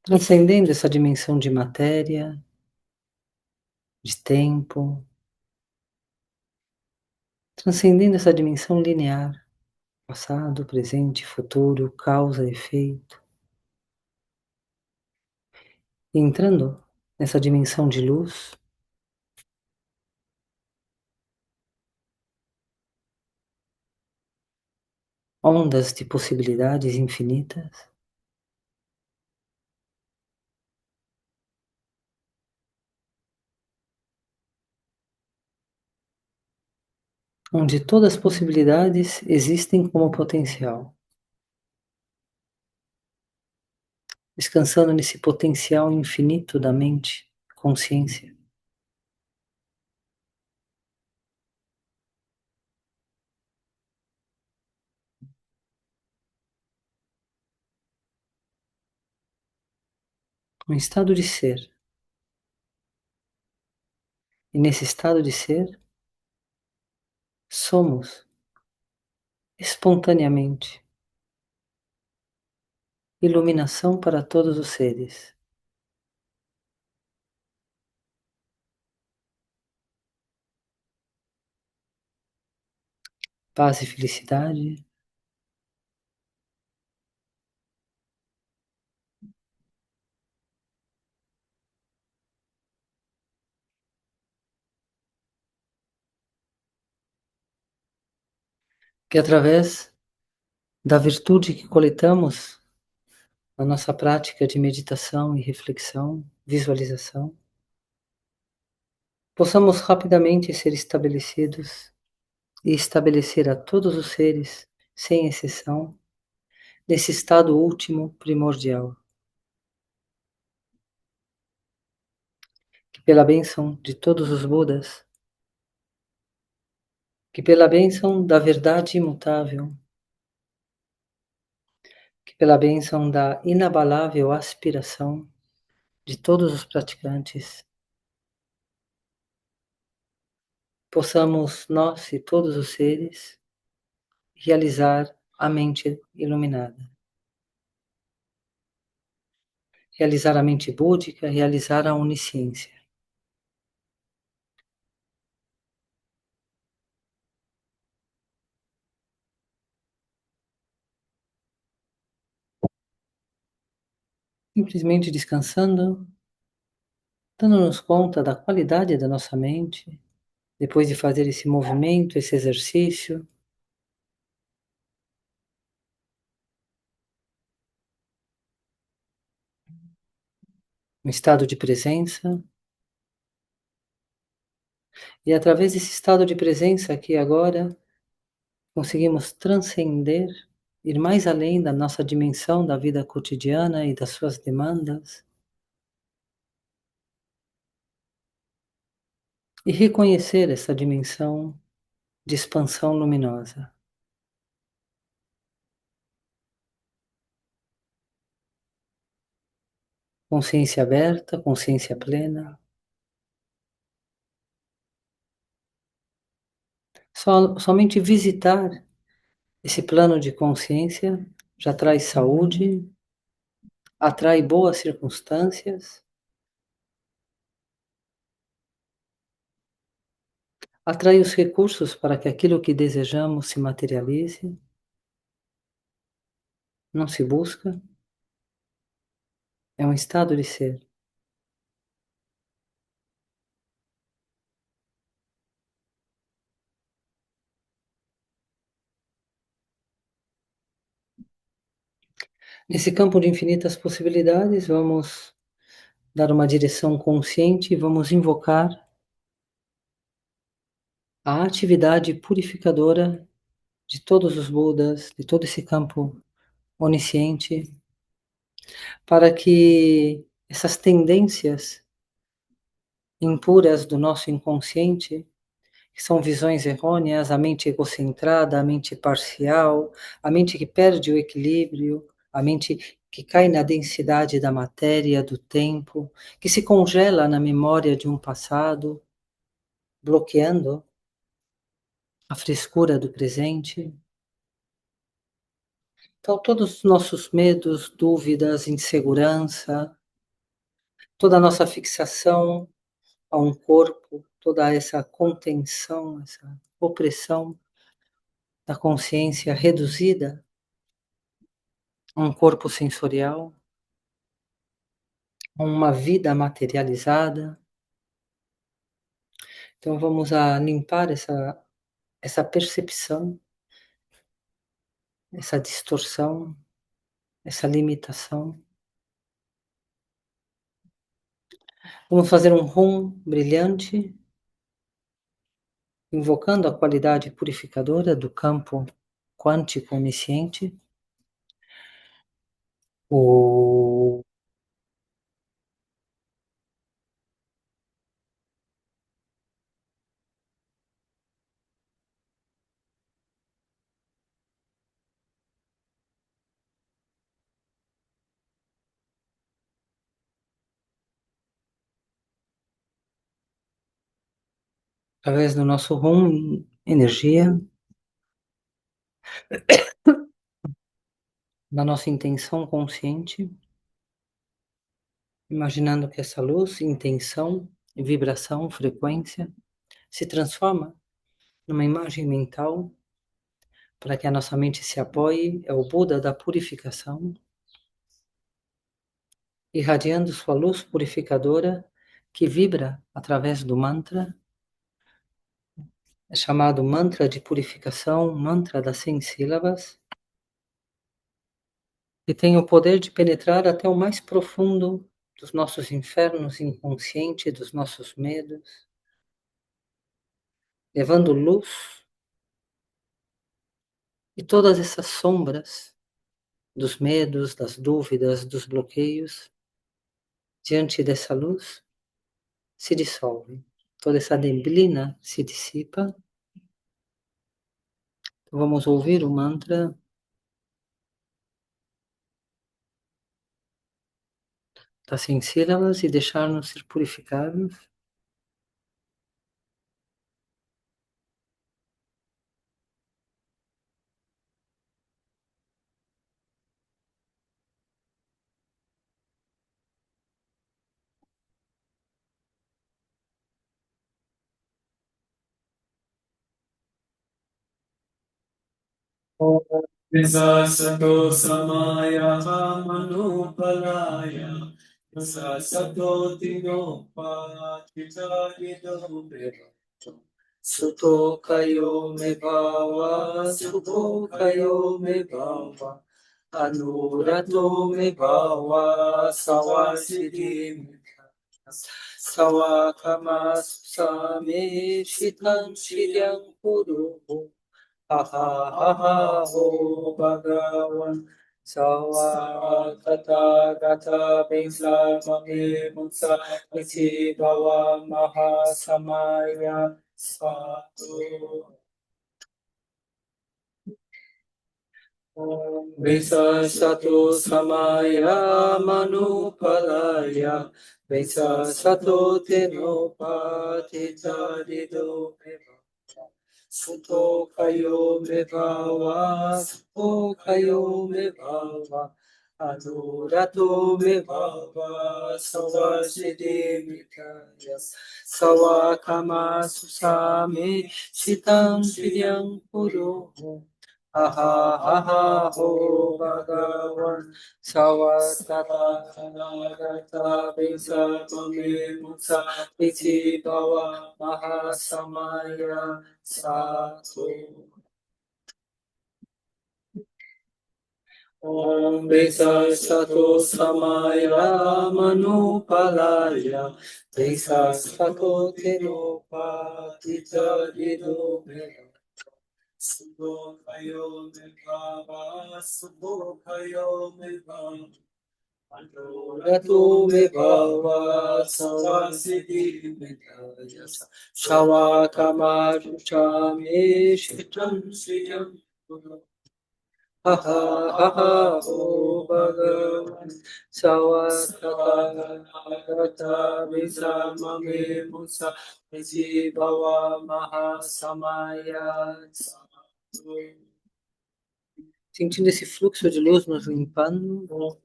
A: Transcendendo essa dimensão de matéria, de tempo, transcendendo essa dimensão linear, passado, presente, futuro, causa, efeito, e entrando nessa dimensão de luz, ondas de possibilidades infinitas, onde todas as possibilidades existem como potencial, descansando nesse potencial infinito da mente, consciência. Um estado de ser. E nesse estado de ser, somos espontaneamente iluminação para todos os seres. Paz e felicidade, que através da virtude que coletamos na nossa prática de meditação e reflexão, visualização, possamos rapidamente ser estabelecidos e estabelecer a todos os seres, sem exceção, nesse estado último primordial, que pela bênção de todos os Budas, que pela bênção da verdade imutável, que pela bênção da inabalável aspiração de todos os praticantes, possamos nós e todos os seres realizar a mente iluminada. Realizar a mente búdica, realizar a onisciência. Simplesmente descansando, dando-nos conta da qualidade da nossa mente, depois de fazer esse movimento, esse exercício, um estado de presença, e através desse estado de presença aqui agora, conseguimos transcender, ir mais além da nossa dimensão da vida cotidiana e das suas demandas, e reconhecer essa dimensão de expansão luminosa. consciência aberta, consciência plena. Somente visitar esse plano de consciência já traz saúde, atrai boas circunstâncias, atrai os recursos para que aquilo que desejamos se materialize, não se busca, é um estado de ser. Nesse campo de infinitas possibilidades, vamos dar uma direção consciente e vamos invocar a atividade purificadora de todos os Budas, de todo esse campo onisciente, para que essas tendências impuras do nosso inconsciente, que são visões errôneas, a mente egocentrada, a mente parcial, a mente que perde o equilíbrio, a mente que cai na densidade da matéria, do tempo, que se congela na memória de um passado, bloqueando a frescura do presente. Então, todos os nossos medos, dúvidas, insegurança, toda a nossa fixação a um corpo, toda essa contenção, essa opressão da consciência reduzida a um corpo sensorial, a uma vida materializada. Então, vamos a limpar essa percepção, essa distorção, essa limitação. Vamos fazer um rum brilhante, invocando a qualidade purificadora do campo quântico onisciente. O através do nosso rum, energia, da nossa intenção consciente, imaginando que essa luz, intenção, vibração, frequência, se transforma numa imagem mental para que a nossa mente se apoie, é o Buda da purificação, irradiando sua luz purificadora que vibra através do mantra, é chamado mantra de purificação, mantra das 100 sílabas, e tem o poder de penetrar até o mais profundo dos nossos infernos inconscientes, dos nossos medos, levando luz e todas essas sombras dos medos, das dúvidas, dos bloqueios, diante dessa luz, se dissolve. Toda essa neblina se dissipa. Então, vamos ouvir o mantra das 100 sílabas e deixar-nos ser purificados.
B: Visasato samaya manupalaya Visasato tinopa Chitarido Suto kayo me bhava Suto kayo me bhava Anurato me bhava Sawasiti me Sawakamas same Shitan shiryang kuru ha ha ha ha ho Bhagavan Sawakata gata bisa mame mutsa iti bhava mahasamaya svatu. Vesa Sato Samaya Manupalaya Vesa Sato Tenopa Tita Dido Suto Kayo Mebhava Suto Kayo Mebhava Adurato Mebhava Savasidi Mikaya Sawakama Susame Sitam Sidyam Puro Aha, aha, ho, Bhagavan, Savatata, Anagata, Bisa, Mame, Mutsa, Iti, Bhava, Mahasamaya, Sato. Om Bisa Sato Samaya Manupalaya Bisa Sato Tenopa Tita Dido Subho kayo me bhava, subho kayo me bhava, Anuratu me bhava, savasiti me dayasa, Shawakamaru chame shitram sriyam. Ha ha ha ha, O Bhagavan, Savakata Nagata Visamame Musa, Visi Bhava Mahasamaya.
A: Sentindo esse fluxo de luz nos limpando.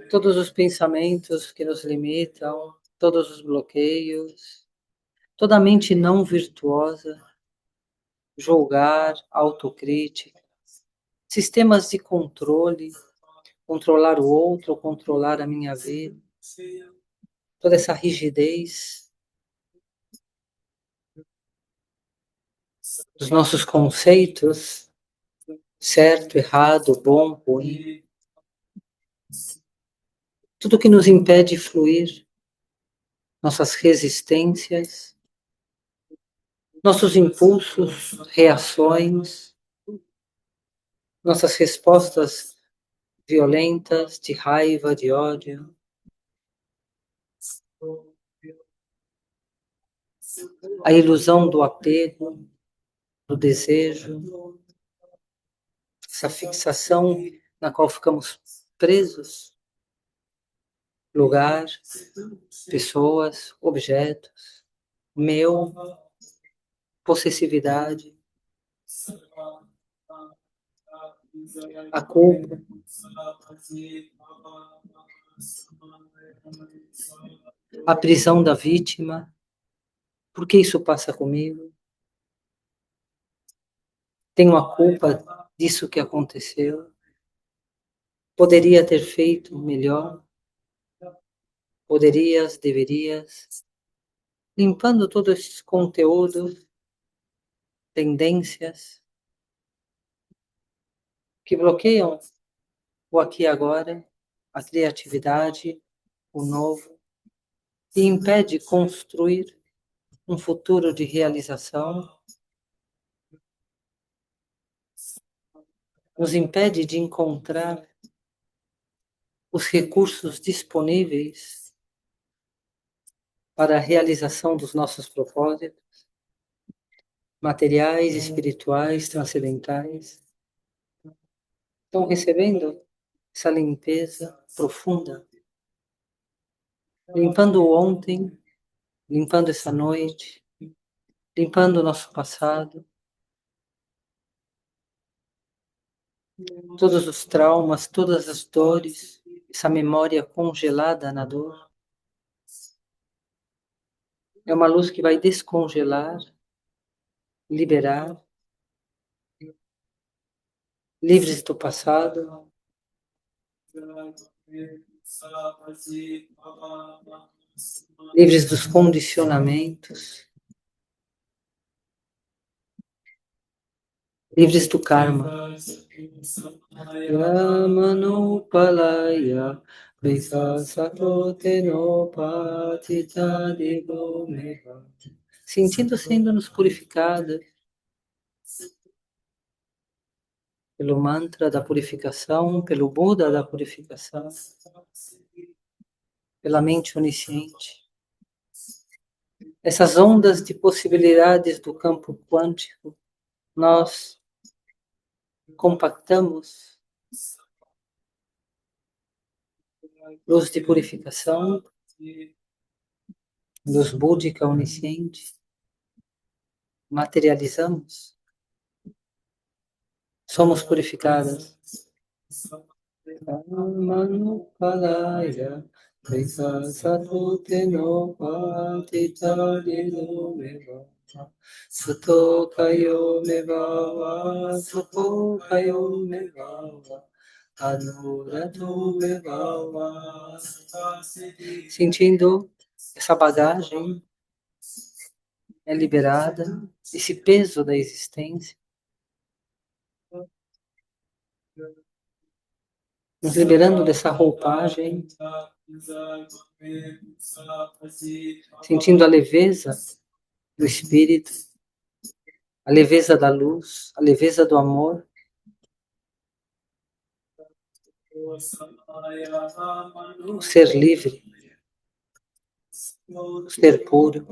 A: Todos os pensamentos que nos limitam, todos os bloqueios, toda a mente não virtuosa, julgar, autocrítica, sistemas de controle, controlar o outro, controlar a minha vida, toda essa rigidez dos nossos conceitos, certo, errado, bom, ruim, tudo que nos impede fluir, nossas resistências, nossos impulsos, reações, nossas respostas violentas, de raiva, de ódio, a ilusão do apego, do desejo, essa fixação na qual ficamos presos, lugar, pessoas, objetos, meu, possessividade, a culpa, a prisão da vítima. Por que isso passa comigo? Tenho a culpa disso que aconteceu? Poderia ter feito melhor? Poderias, deverias? Limpando todo esse conteúdo, tendências que bloqueiam o aqui e agora, a criatividade, o novo, e impede construir um futuro de realização, nos impede de encontrar os recursos disponíveis para a realização dos nossos propósitos, materiais, espirituais, transcendentais. Estão recebendo essa limpeza profunda, limpando o ontem, limpando essa noite, limpando o nosso passado, todos os traumas, todas as dores, essa memória congelada na dor. É uma luz que vai descongelar, liberar, livres do passado, livres dos condicionamentos, livres do karma. Yamanupalaya sentindo sendo nos purificada pelo mantra da purificação, pelo Buda da purificação, pela mente onisciente. Essas ondas de possibilidades do campo quântico, nós compactamos, luz de purificação, luz búdica onisciente, materializamos, somos purificadas. Manupalaya, Suto kayo mevawa, suto kayo mevawa, anuratu mevawa. Sentindo essa bagagem é liberada, esse peso da existência, nos liberando dessa roupagem, sentindo a leveza do espírito, a leveza da luz, a leveza do amor. O ser livre, o ser puro,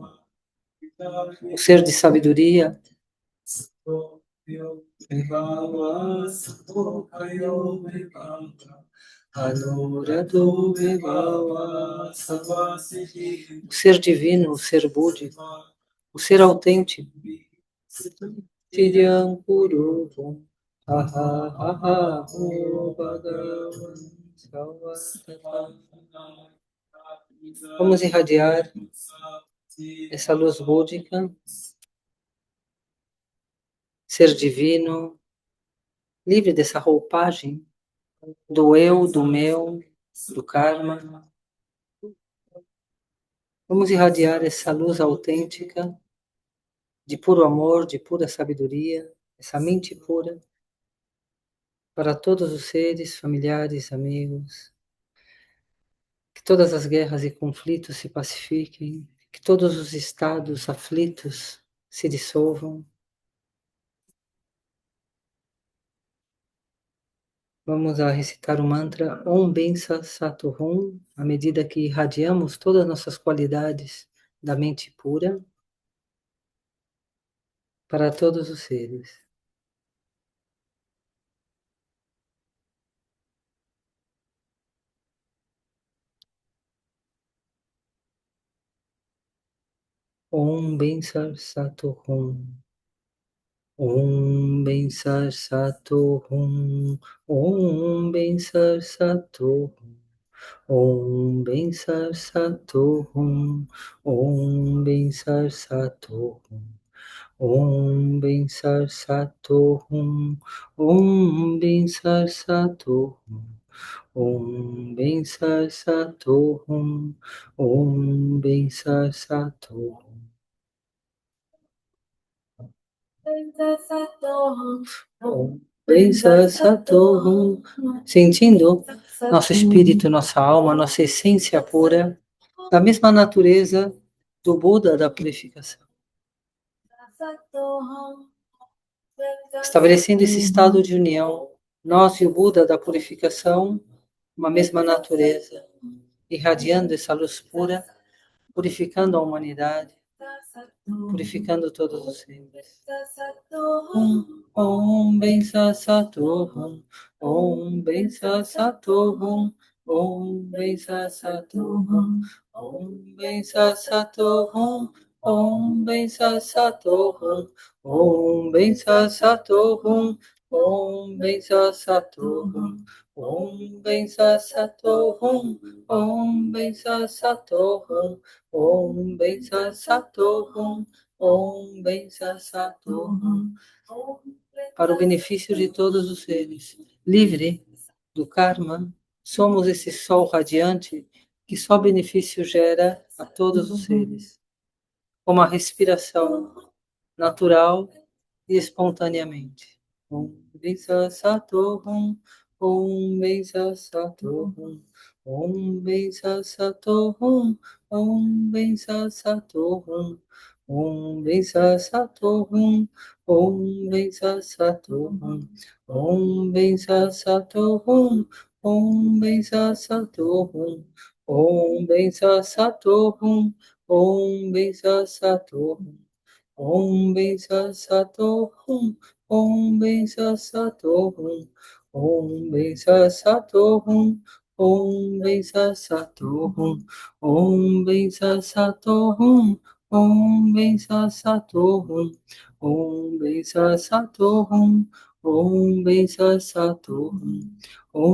A: o ser de sabedoria. O ser divino, o ser búdico, o ser autêntico. Tiryam Puruvum, aha, aha, o Bhagavan, vamos irradiar essa luz búdica, ser divino, livre dessa roupagem do eu, do meu, do karma. Vamos irradiar essa luz autêntica de puro amor, de pura sabedoria, essa mente pura para todos os seres, familiares, amigos. Que todas as guerras e conflitos se pacifiquem, que todos os estados aflitos se dissolvam. Vamos a recitar o mantra Om Bensa Sato Hum, à medida que irradiamos todas as nossas qualidades da mente pura para todos os seres. Om Bensa Sato Hum. Om Bensa Sato Hum. Om Bensa Sato Hum. Om Bensa Sato Hum. Om Bensa Sato Hum. Om Bensa Sato Hum. Om Bensa Sato Hum. Om Bensa Sato Hum. Om Bensa Sato Hum. Bensa Sato Hum. Sentindo nosso espírito, nossa alma, nossa essência pura, da mesma natureza do Buda da purificação. Estabelecendo esse estado de união, nós e o Buda da purificação, uma mesma natureza, irradiando essa luz pura, purificando a humanidade, purificando todos os seres. Om Bensa Sato Hum. Om Bensa Sato Hum. Om Bensa Sato Hum. Om Bensa Sato Hum. Om Bensa Sato Hum. Om Bensa Sato Hum. Om Bensa Sato Hum. Om Bensa Sato Hum. Om Bensa Sato Hum. Om Bensa Sato Hum. Om Bensa Sato Hum. Para o benefício de todos os seres, livre do karma, somos esse sol radiante que só benefício gera a todos os seres, como a respiração natural e espontaneamente. Om Bensa Sato Hum. Om Bensa Sato Hum. Om Bensa Sato Hum. Om Bensa Sato Hum. Om Bensa Sato Hum. Om Bensa Sato Hum. Om Bensa Sato Hum. Om Bensa Sato Hum. Om Bensa Satohum, Om Bensa Satohum, Om Bensa Satohum, Om Bensa Satohum, Om Bensa Satohum, Om Bensa Satohum, Om Bensa Satohum, Om Bensa Satohum, Om Bensa Satohum, Om Bensa Satohum,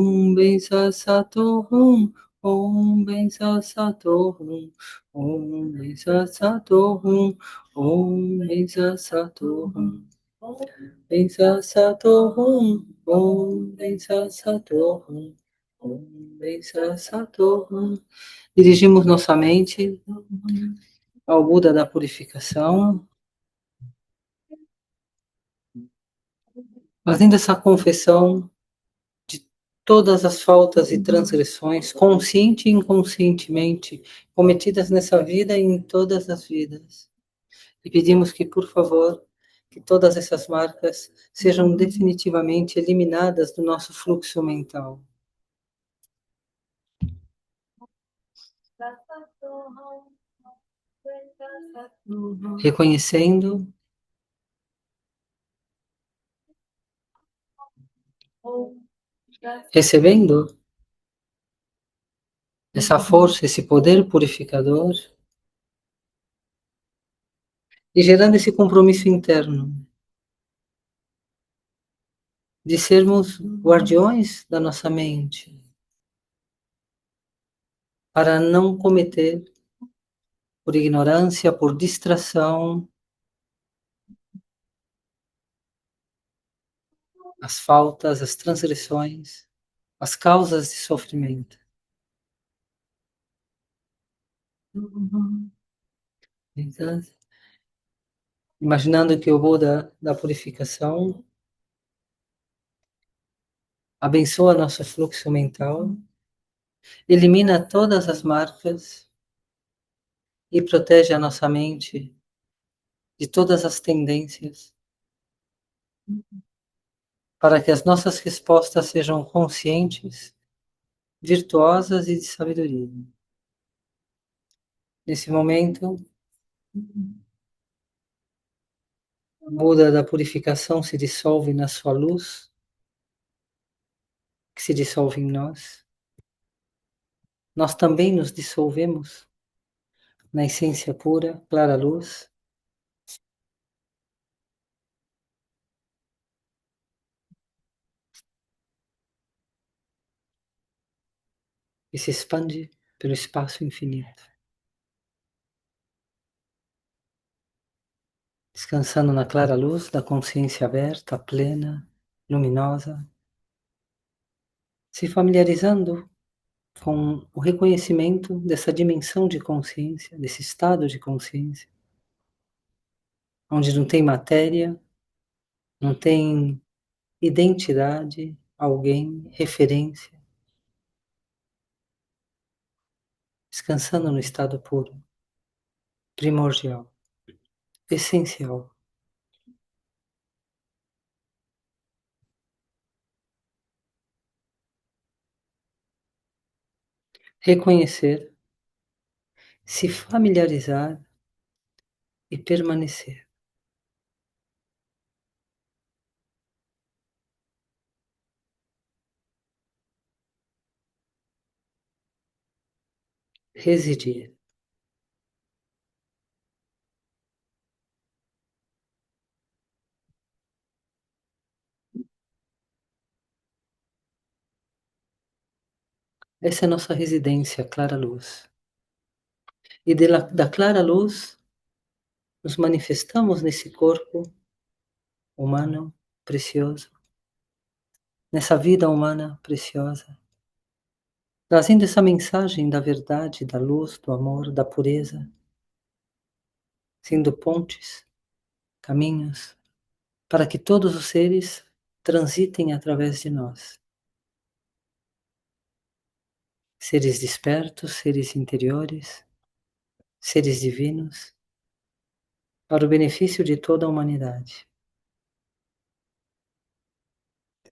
A: Om Bensa Satohum, Om Bensa Satohum, Om Bensa Satohum, Om Bensa Satohum, Bensa Satohum, Om Bensa Satohum, Om Bensa Satohum. Dirigimos nossa mente ao Buda da purificação, fazendo essa confissão de todas as faltas e transgressões, consciente e inconscientemente, cometidas nessa vida e em todas as vidas. E pedimos que, por favor, que todas essas marcas sejam definitivamente eliminadas do nosso fluxo mental. Reconhecendo recebendo essa força, esse poder purificador e gerando esse compromisso interno de sermos guardiões da nossa mente para não cometer, por ignorância, por distração, as faltas, as transgressões, as causas de sofrimento. Então, imaginando que o Buda da purificação abençoa nosso fluxo mental, elimina todas as marcas e protege a nossa mente de todas as tendências, para que as nossas respostas sejam conscientes, virtuosas e de sabedoria. Nesse momento, o Buda da purificação se dissolve na sua luz, que se dissolve em nós. Nós também nos dissolvemos na essência pura, clara luz, e se expande pelo espaço infinito, descansando na clara luz da consciência aberta, plena, luminosa, se familiarizando com o reconhecimento dessa dimensão de consciência, desse estado de consciência, onde não tem matéria, não tem identidade, alguém, referência, descansando no estado puro, primordial, essencial. Reconhecer, se familiarizar e permanecer. Residir. Essa é a nossa residência, clara luz. E da clara luz, nos manifestamos nesse corpo humano precioso, nessa vida humana preciosa, trazendo essa mensagem da verdade, da luz, do amor, da pureza, sendo pontes, caminhos, para que todos os seres transitem através de nós. Seres despertos, seres interiores, seres divinos, para o benefício de toda a humanidade.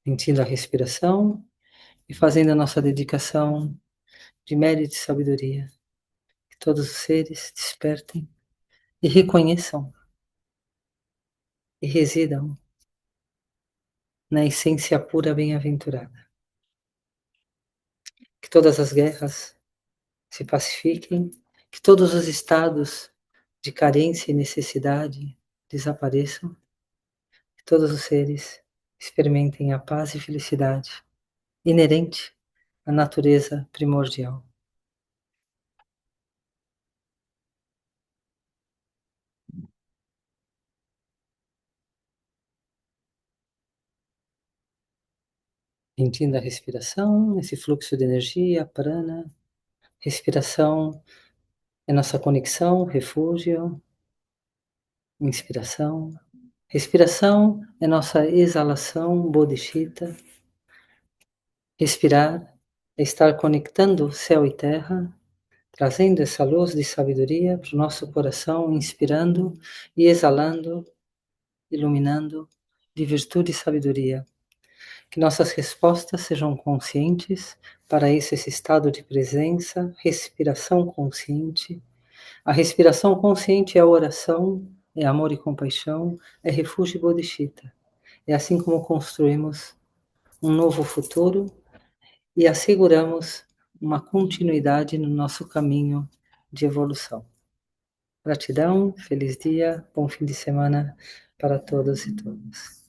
A: Sentindo a respiração e fazendo a nossa dedicação de mérito e sabedoria. Que todos os seres despertem e reconheçam e residam na essência pura bem-aventurada. Que todas as guerras se pacifiquem, que todos os estados de carência e necessidade desapareçam, que todos os seres experimentem a paz e felicidade inerente à natureza primordial. Sentindo a respiração, esse fluxo de energia, prana. Respiração é nossa conexão, refúgio. Inspiração. Respiração é nossa exalação, bodhicitta. Respirar é estar conectando céu e terra, trazendo essa luz de sabedoria para o nosso coração, inspirando e exalando, iluminando de virtude e sabedoria. Que nossas respostas sejam conscientes, para isso esse estado de presença, respiração consciente. A respiração consciente é oração, é amor e compaixão, é refúgio e bodhicitta. É assim como construímos um novo futuro e asseguramos uma continuidade no nosso caminho de evolução. Gratidão, feliz dia, bom fim de semana para todos e todas.